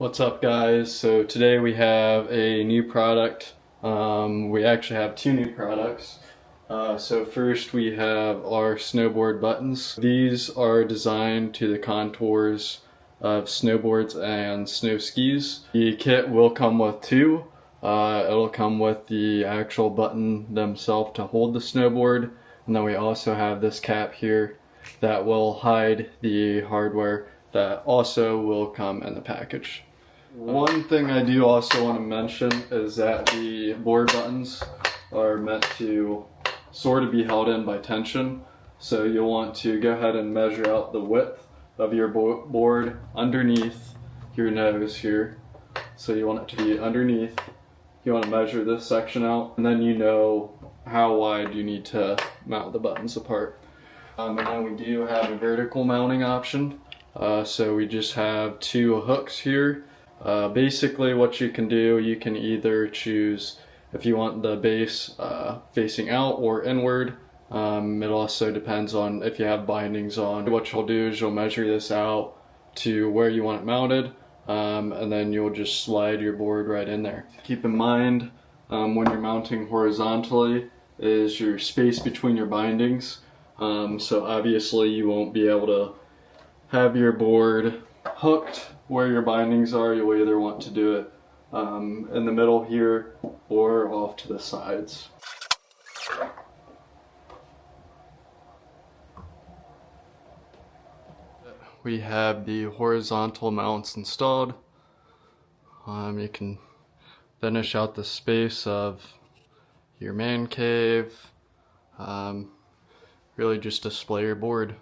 What's up, guys? So today we have a new product. We actually have two new products. So first we have our snowboard buttons. These are designed to the contours of snowboards and snow skis. The kit will come with two. It'll come with the actual button themselves to hold the snowboard, and then we also have this cap here that will hide the hardware that also will come in the package. One thing I do also want to mention is that the board buttons are meant to sort of be held in by tension. So you'll want to go ahead and measure out the width of your board underneath your nose here. So you want it to be underneath. You want to measure this section out, and then you know how wide you need to mount the buttons apart. And then we do have a vertical mounting option. So we just have two hooks here. Basically what you can do, you can either choose if you want the base facing out or inward. It also depends on if you have bindings on. What you'll do is you'll measure this out to where you want it mounted, and then you'll just slide your board right in there. Keep in mind when you're mounting horizontally is your space between your bindings. So obviously you won't be able to have your board hooked where your bindings are. You'll either want to do it in the middle here or off to the sides. We have the horizontal mounts installed. You can finish out the space of your man cave. Really just display your board.